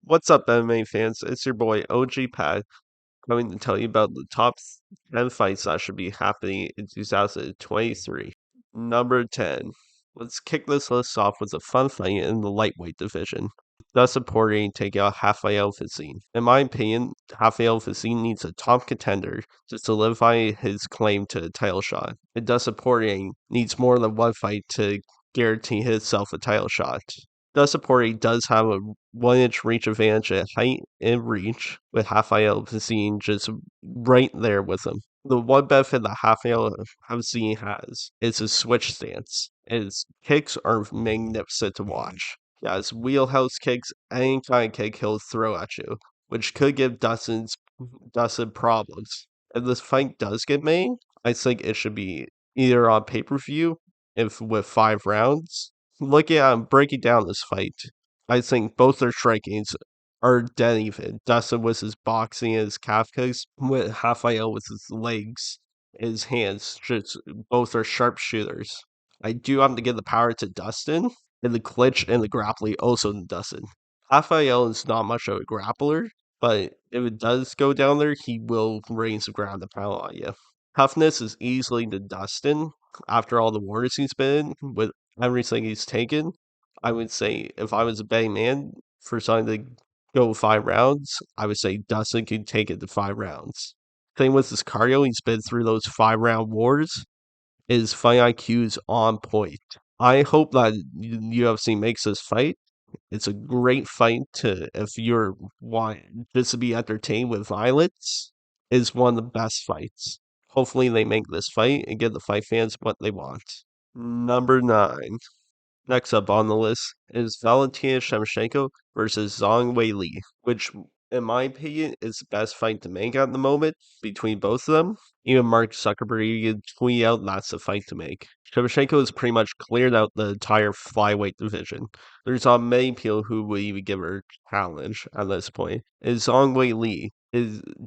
What's up, MMA fans? It's your boy OG Pat coming to tell you about the top 10 fights that should be happening in 2023. Number 10. Let's kick this list off with a fun fight in the lightweight division. Dustin Poirier taking out Raphael. In my opinion, Raphael needs a top contender to solidify his claim to a title shot. And Dustin Poirier needs more than one fight to guarantee himself a title shot. Dustin Poirier does have a 1 inch reach advantage at height and reach, with Raphael just right there with him. The one benefit that Raphael has is his switch stance. His kicks are magnificent to watch. Yeah, his wheelhouse kicks, any kind of kick he'll throw at you, which could give Dustin problems. If this fight does get made, I think it should be either on pay-per-view, if with 5 rounds. Looking at breaking down this fight, I think both their strikings are dead even. Dustin with his boxing and his calf kicks, with Raphael with his legs, his hands, just both are sharpshooters. I do have to give the power to Dustin, and the clinch and the grappling also to Dustin. Raphael is not much of a grappler, but if it does go down there, he will raise the ground and pound on you. Toughness is easily to Dustin after all the wars he's been in, with everything he's taken. I would say if I was a betting man for something to go 5 rounds, I would say Dustin could take it to 5 rounds. Thing with his cardio, he's been through those 5 round wars. His fight IQ is on point. I hope that UFC makes this fight. It's a great fight to if you're want just to be entertained with violence. Is one of the best fights. Hopefully they make this fight and give the fight fans what they want. Number 9. Next up on the list is Valentina Shevchenko versus Zhang Weili, which, in my opinion, is the best fight to make at the moment between both of them. Even Mark Zuckerberg tweeted out that's the fight to make. Shevchenko has pretty much cleared out the entire flyweight division. There's not many people who would even give her a challenge at this point. And Zhang Weili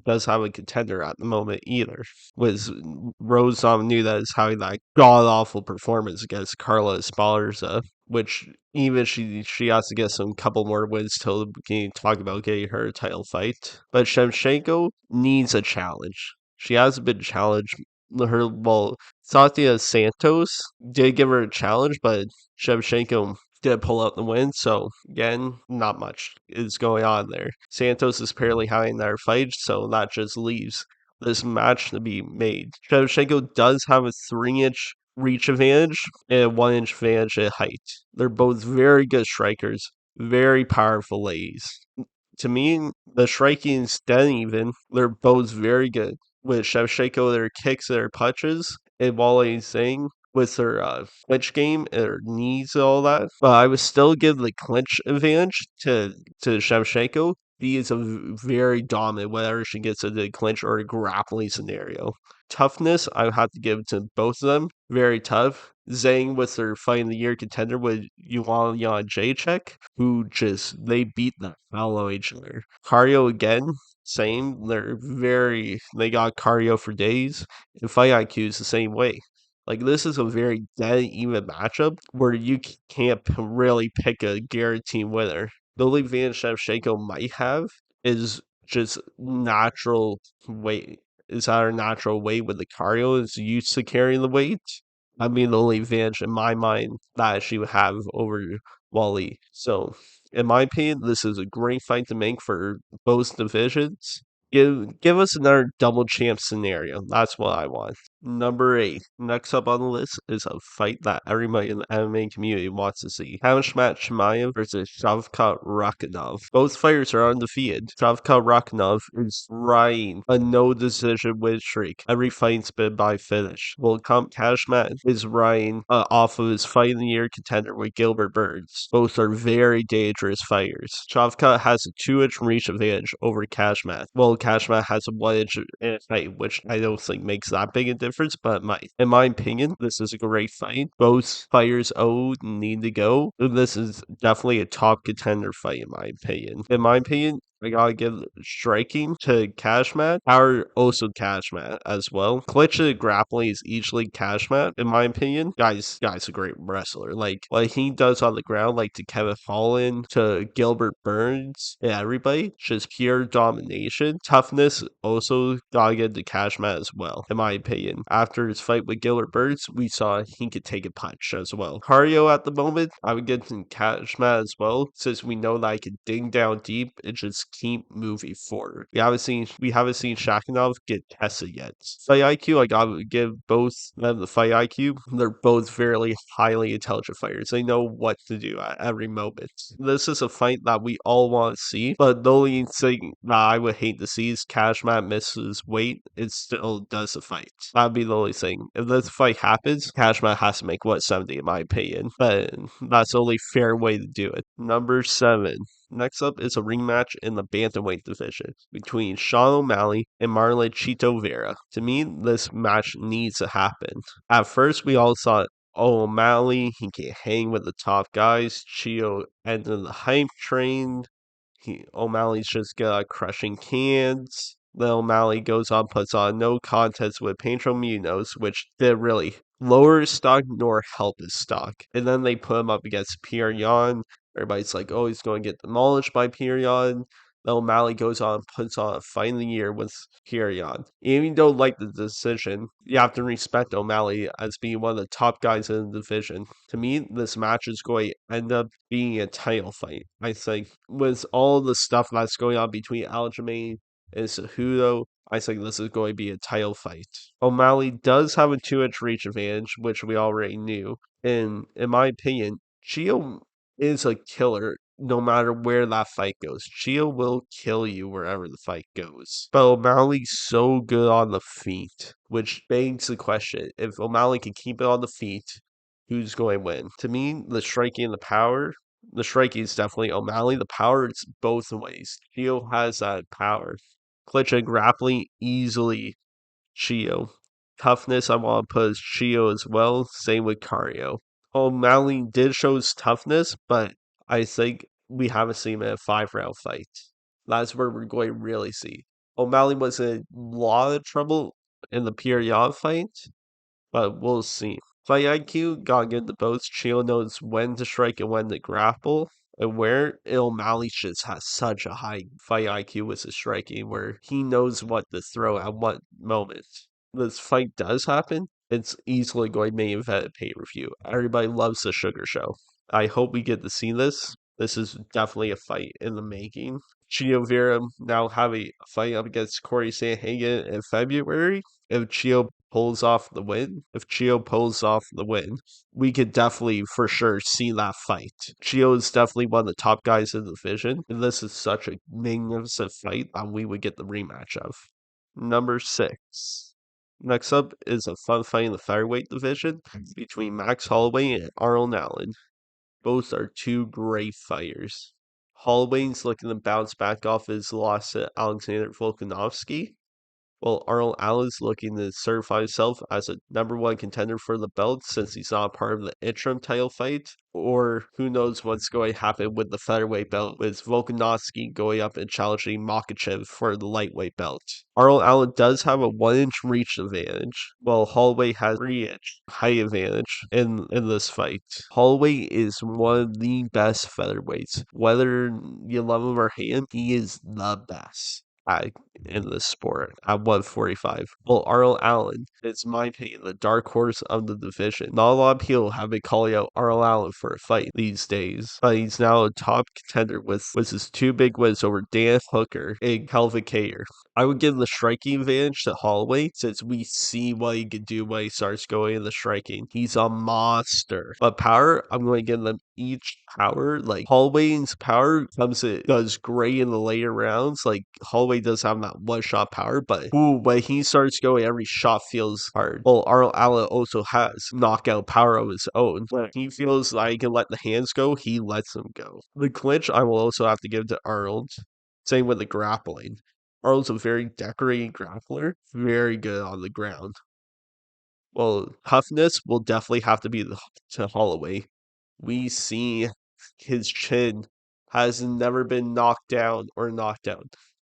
does have a contender at the moment either. Was Rose Namajunas is having that god awful performance against Carla Esparza, which even she has to get some couple more wins till we can talk about getting her a title fight. But Shevchenko needs a challenge. She hasn't been challenged. Satya Santos did give her a challenge, but Shevchenko did pull out the win. So again, not much is going on there. Santos is apparently having their fight, so that just leaves this match to be made. Shevchenko does have a 3 inch reach advantage and a 1 inch advantage at height. They're both very good strikers, very powerful ladies. To me, the striking is dead even. They're both very good. With Shevchenko, their kicks, their punches, and Wale Zhang with her clinch game, her knees, and all that. But I would still give the clinch advantage to Shevchenko. She is very dominant whenever she gets into the clinch or a grappling scenario. Toughness, I would have to give to both of them. Very tough. Zhang with her fight in the year contender with Yuan Jacek, who they beat the hell out of each other. Cardio again, same. They got cardio for days. And fight IQ is the same way. Like, this is a very dead even matchup where you can't really pick a guaranteed winner. The only advantage Shevchenko might have is just natural weight. Is our natural weight with the cardio is used to carrying the weight. I mean, the only advantage in my mind that she would have over Wally. So, in my opinion, this is a great fight to make for both divisions. Give us another double champ scenario. That's what I want. Number 8. Next up on the list is a fight that everybody in the MMA community wants to see. Hamzat Chimaev versus Shavkat Rakhmonov. Both fighters are undefeated. Shavkat Rakhmonov is riding a no decision win streak. Every fight's been by finish. Well, Cashman is riding off of his fight of the year contender with Gilbert Burns. Both are very dangerous fighters. Shavkat has a 2 inch reach advantage over Cashman. Well, Cashman has a 1 inch height, which I don't think makes that big a difference, but it might. In my opinion, this is a great fight. Both fighters need to go. This is definitely a top contender fight, in my opinion. In my opinion, I gotta give striking to Cashman. Power also Cashman as well. Clutch to grappling is easily Cashman, in my opinion. Guy's a great wrestler. Like what he does on the ground, like to Kevin Holland, to Gilbert Burns, and everybody, just pure domination. Toughness also gotta give to Cashman as well, in my opinion. After his fight with Gilbert Burns, we saw he could take a punch as well. Cardio at the moment, I would get to Cashman as well, since we know that I can dig down deep and just keep moving forward. We haven't seen Shakinov get tested yet. Fight IQ, I gotta give both them the fight IQ. They're both very highly intelligent fighters. They know what to do at every moment. This is a fight that we all want to see, but the only thing that I would hate to see is Cashman misses weight. It still does the fight. That'd be the only thing. If this fight happens, Cashman has to make 170 in my opinion, but that's the only fair way to do it. Number 7. Next up is a rematch in the bantamweight division between Sean O'Malley and Marlon Chito Vera. To me, this match needs to happen. At first, we all thought, oh, O'Malley, he can't hang with the top guys. Chito ended the hype train. O'Malley's just crushing cans. Then O'Malley goes on, puts on no contest with Pedro Munoz, which did really lower his stock nor help his stock. And then they put him up against Pierre Yan. Everybody's like, oh, he's going to get demolished by Pierre Yan. Then O'Malley goes on and puts on a fight of the year with Pierre Yan. Even though you don't like the decision, you have to respect O'Malley as being one of the top guys in the division. To me, this match is going to end up being a title fight. I think with all the stuff that's going on between Aljamain and Cejudo, I think this is going to be a title fight. O'Malley does have a 2-inch reach advantage, which we already knew. And in my opinion, Gio is a killer no matter where that fight goes. Gio will kill you wherever the fight goes. But O'Malley's so good on the feet, which begs the question, if O'Malley can keep it on the feet, who's going to win? To me, the striking and the striking is definitely O'Malley. The power is both ways. Gio has that power. Clinch and grappling easily Chio. Toughness, I want to put as Chio as well. Same with Cario. O'Malley did show his toughness, but I think we haven't seen him in a 5-round fight. That's where we're going to really see. O'Malley was in a lot of trouble in the Pierre Yan fight, but we'll see. Fight IQ, gotta give the both. Chio knows when to strike and when to grapple. And where O'Malley just has such a high fight IQ with his striking, where he knows what to throw at what moment. This fight does happen, it's easily going to main event a pay-per-view. Everybody loves the Sugar Show. I hope we get to see this. This is definitely a fight in the making. Chio Vera now have a fight up against Corey Sanhagen in February. If Chio pulls off the win, we could definitely for sure see that fight. Chio is definitely one of the top guys in the division, and this is such a magnificent fight that we would get the rematch of. Number 6. Next up is a fun fight in the featherweight division between Max Holloway and Arnold Allen. Both are two great fighters. Holloway's looking to bounce back off his loss to Alexander Volkanovski, while Arnold Allen's looking to certify himself as a number 1 contender for the belt since he's not part of the interim title fight. Or who knows what's going to happen with the featherweight belt, with Volkanovski going up and challenging Makachev for the lightweight belt. Arnold Allen does have a 1-inch reach advantage, while Holloway has 3-inch height advantage in this fight. Holloway is one of the best featherweights. Whether you love him or hate him, he is the best in this sport at 145. Well, Arnold Allen is, in my opinion, the dark horse of the division. Not a lot of people have been calling out Arnold Allen for a fight these days, but he's now a top contender with his 2 big wins over Dan Hooker and Calvin Kattar. I would give the striking advantage to Holloway since we see what he can do when he starts going in the striking. He's a monster. But power, I'm going to give them each power. Like Holloway's power does great in the later rounds. Like Holloway does have that 1-shot power, but when he starts going, every shot feels hard. Well, Arnold Allen also has knockout power of his own. When he feels like he can let the hands go, he lets them go. The clinch, I will also have to give to Arnold. Same with the grappling. Arnold's a very decorated grappler, very good on the ground. Well, toughness will definitely have to be to Holloway. We see his chin has never been knocked down or knocked down.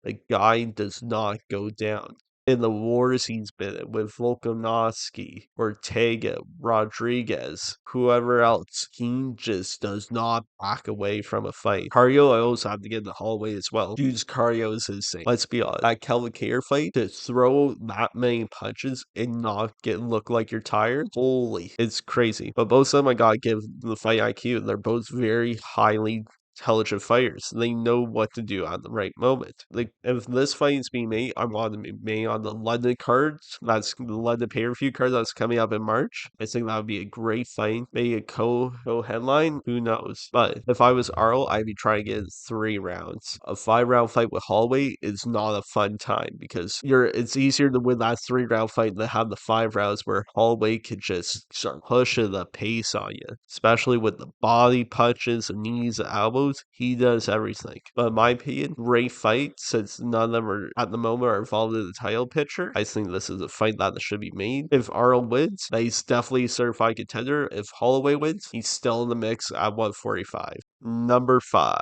The guy does not go down. In the wars he's been in with Volkanovski, Ortega, Rodriguez, whoever else, he just does not back away from a fight. Cardio, I also have to get the Holloway as well. Dude's cardio is insane. Let's be honest. That Kelvin Cater fight, to throw that many punches and not look like you're tired, holy, it's crazy. But both of them, I gotta give the fight IQ. They're both very highly intelligent fighters. They know what to do at the right moment. Like, if this fight is being made, I want it to be made on the London cards. That's the London pay-per-view card that's coming up in March. I think that would be a great fight. Maybe a co-headline, who knows? But if I was Arl, I'd be trying to get 3 rounds. A 5-round fight with Holloway is not a fun time because it's easier to win that 3-round fight than have the 5 rounds where Holloway could just start pushing the pace on you, especially with the body punches, the knees, the elbows. He does everything. But in my opinion, great fight since none of them are at the moment are involved in the title picture. I think this is a fight that should be made. If Arnold wins, he's definitely a certified contender. If Holloway wins, he's still in the mix at 145. Number 5.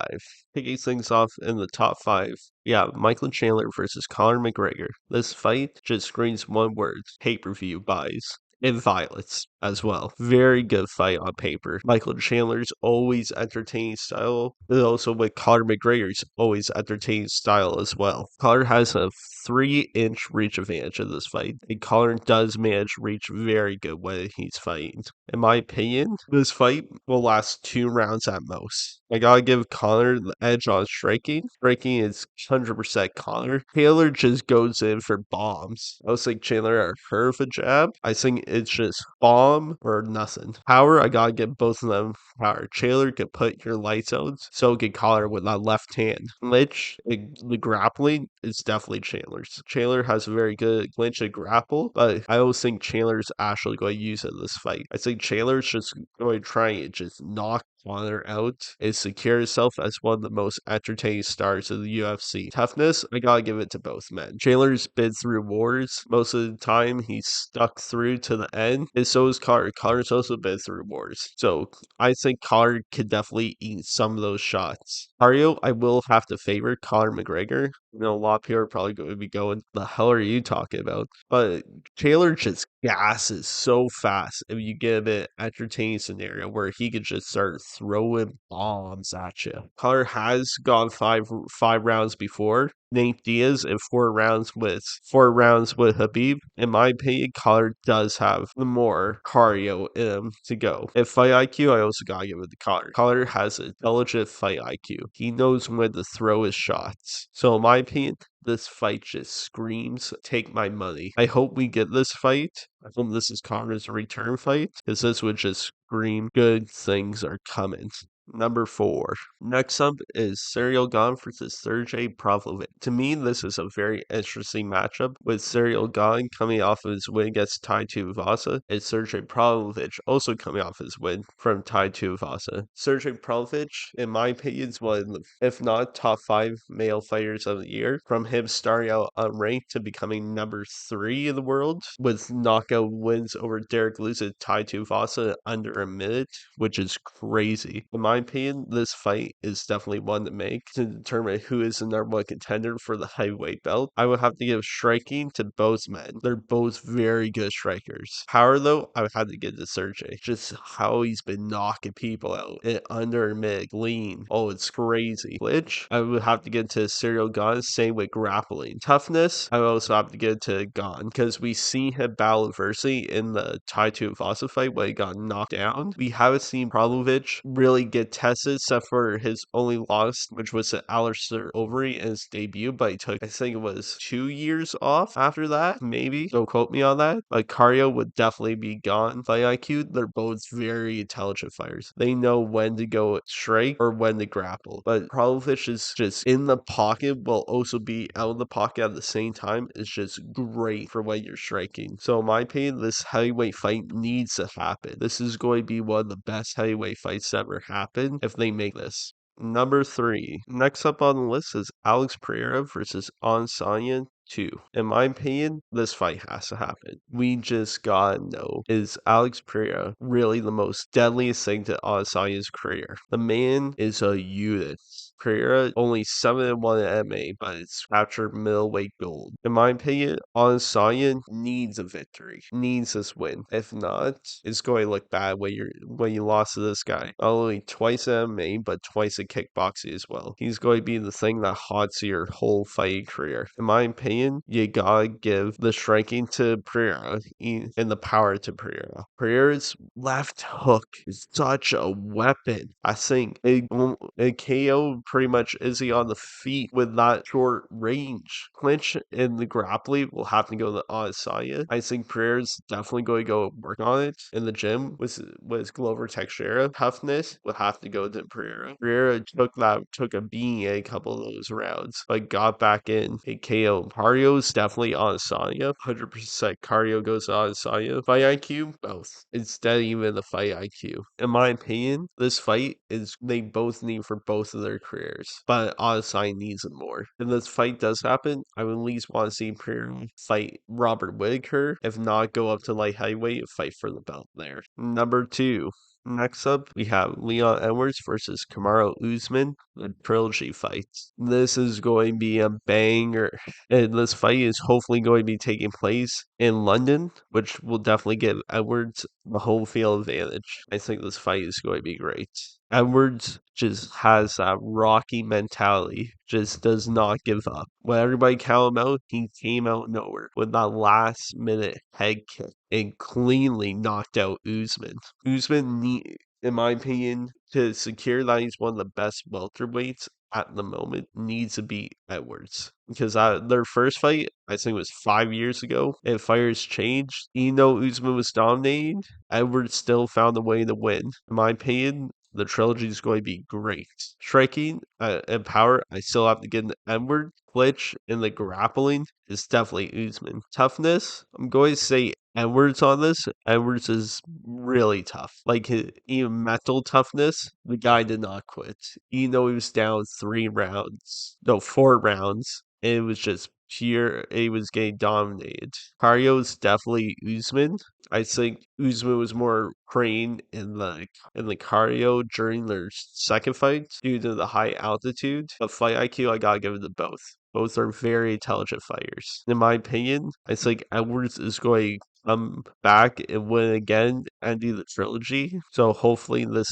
Kicking things off in the top 5. Yeah, Michael Chandler versus Conor McGregor. This fight just screams one word: pay-per-view buys. And violence as well. Very good fight on paper. Michael Chandler's always entertaining style, and also with Conor McGregor's always entertaining style as well. Conor has a 3-inch reach advantage in this fight, and Conor does manage reach very good when he's fighting. In my opinion, this fight will last 2 rounds at most. I gotta give Conor the edge on striking. Striking is 100% Conor. Taylor just goes in for bombs. I was like Chandler at her with a jab. I think it's just bomb or nothing. Power, I gotta give both of them power. Chandler can put your lights out, so can Conor with that left hand. Clinch, the grappling is definitely Chandler's. Chandler has a very good clinch and grapple, but I always think Chandler's actually going to use it in this fight. I think Chandler's just going to try and just knock Conor out and secure himself as one of the most entertaining stars of the UFC. Toughness, I gotta give it to both men. Chandler's been through wars. Most of the time, he's stuck through to the end, and so is Conor. Conor's also been through wars. So I think Conor could definitely eat some of those shots. Cardio, I will have to favor Conor McGregor. You know, a lot of people are probably going to be going, the hell are you talking about? But Taylor just gasses so fast if you give it an entertaining scenario where he could just start throwing bombs at you. Conor has gone five rounds before. Nate Diaz in 4 rounds with Habib. In my opinion, Conor does have the more cardio in him to go. If fight IQ, I also gotta give it to Conor. Conor has a intelligent fight IQ. He knows when to throw his shots. So in my opinion, this fight just screams, take my money. I hope we get this fight. I hope this is Conor's return fight, because this would just scream good things are coming. Number 4. Next up is Serial Gane versus Sergey Pavlovich. To me, this is a very interesting matchup, with Serial Gane coming off of his win against Tai Tuivasa, and Sergey Pavlovich also coming off his win from Tai Tuivasa. Sergey Pavlovich, in my opinion, is one of the, if not top 5 male fighters of the year. From him starting out unranked to becoming number 3 in the world, with knockout wins over Derek Lewis and Tai Tuivasa in under a minute, which is crazy. In my opinion, this fight is definitely one to make to determine who is the number 1 contender for the heavyweight belt. I would have to give striking to both men. They're both very good strikers. Power, though, I would have to give to Sergey. Just how he's been knocking people out in under a minute, lean. Oh, it's crazy. Which I would have to get to Serial Gane, same with grappling. Toughness, I would also have to get to Gane, because we see him battle adversity in the Tai Tuivasa fight when he got knocked down. We haven't seen Pavlovich really get tested, except for his only loss, which was to Alistair Overeem in his debut, but he took, I think it was 2 years off after that, maybe. Don't quote me on that. But cardio would definitely be Gane. Fight IQ, they're both very intelligent fighters. They know when to go strike or when to grapple. But Pavlovich is just in the pocket while also be out of the pocket at the same time. Is just great for when you're striking. So in my opinion, this heavyweight fight needs to happen. This is going to be one of the best heavyweight fights ever happen if they make this. Number 3. Next up on the list is Alex Pereira versus Adesanya 2. In my opinion, this fight has to happen. We just gotta know, is Alex Pereira really the most deadliest thing to Adesanya's career? The man is a unit. Pereira only 7-1 in MMA, but it's captured middleweight gold. In my opinion, Adesanya needs a victory, needs this win. If not, it's going to look bad when you lost to this guy. Not only twice in MMA, but twice in kickboxing as well. He's going to be the thing that haunts your whole fighting career. In my opinion, you gotta give the striking to Pereira and the power to Pereira. Pereira's left hook is such a weapon. I think a KO pretty much is he on the feet with that short range. Clinch and the grappling will have to go to Adesanya. I think Pereira's definitely going to go work on it in the gym with Glover Teixeira. Toughness will have to go to Pereira. Pereira took a beating a couple of those rounds, but got back in a KO. Cardio's definitely Adesanya. 100% cardio goes to Adesanya. Fight IQ, both. It's dead even the fight IQ. In my opinion, this fight is they both need for both of their careers, but Adesanya needs it more. If this fight does happen, I would at least want to see Pereira fight Robert Whittaker. If not, go up to light heavyweight and fight for the belt there. Number 2. Next up, we have Leon Edwards versus Kamaru Usman, the trilogy fight. This is going to be a banger, and this fight is hopefully going to be taking place in London, which will definitely give Edwards the home field advantage. I think this fight is going to be great. Edwards just has that Rocky mentality, just does not give up. When everybody counted him out, he came out of nowhere with that last minute head kick and cleanly knocked out Usman. In my opinion, to secure that he's one of the best welterweights at the moment, needs to beat Edwards. Because their first fight, I think it was 5 years ago, and fighters changed. Even though Usman was dominating, Edwards still found a way to win. In my opinion, the trilogy is going to be great. Striking and power, I still have to get into Edward. Glitch and the grappling is definitely Usman. Toughness, I'm going to say Edwards on this. Edwards is really tough. Like even mental toughness, the guy did not quit. Even though he was down 4 rounds. It was just pure. It was getting dominated. Cardio is definitely Usman. I think Usman was more trained in the cardio during their second fight due to the high altitude. But fight IQ, I gotta give it to both. Both are very intelligent fighters. In my opinion, I think Edwards is going to come back and win again and do the trilogy. So hopefully this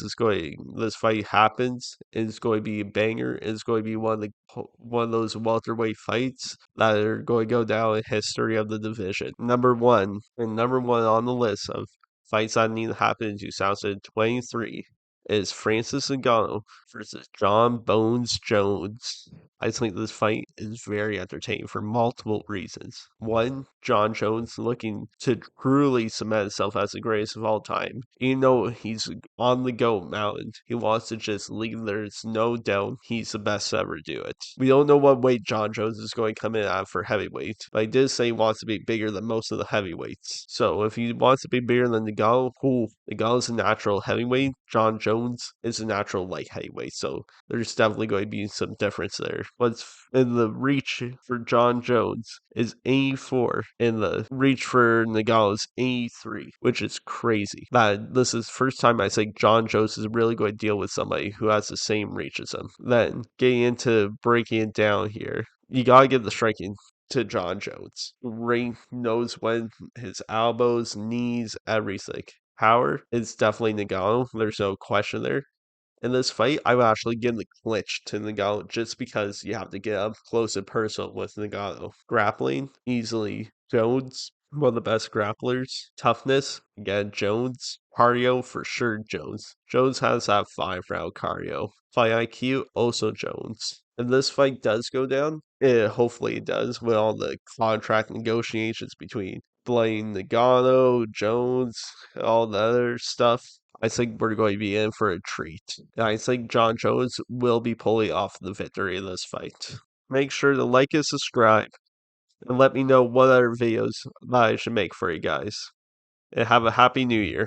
fight happens. It's going to be a banger. It's going to be one of those welterweight fights that are going to go down in history of the division. Number one on the list of fights that need to happen in 2023 is Francis Ngannou versus John Bones Jones. I think this fight is very entertaining for multiple reasons. One, John Jones looking to truly cement himself as the greatest of all time. Even though he's on the GOAT mountain, he wants to just leave. There's no doubt he's the best to ever do it. We don't know what weight John Jones is going to come in at for heavyweight, but he did say he wants to be bigger than most of the heavyweights. So if he wants to be bigger than Ngannou, cool. Ngannou a natural heavyweight. John Jones is a natural light heavyweight. So there's definitely going to be some difference there. What's in the reach for John Jones is 84, and the reach for Ngannou is 83, which is crazy. That this is the first time I think John Jones is really going to deal with somebody who has the same reach as him. Then getting into breaking it down here, you gotta give the striking to John Jones. Ray knows when his elbows, knees, everything. Power is definitely Ngannou. There's no question there. In this fight, I would actually give the clinch to Ngannou just because you have to get up close and personal with Ngannou. Grappling, easily Jones, one of the best grapplers. Toughness, again, Jones. Cardio, for sure, Jones. Jones has that 5-round cardio. Fight IQ, also Jones. If this fight does go down, hopefully it does, with all the contract negotiations between Blaine Nagano, Jones, all the other stuff, I think we're going to be in for a treat. And I think John Jones will be pulling off the victory in this fight. Make sure to like and subscribe, and let me know what other videos that I should make for you guys. And have a happy new year.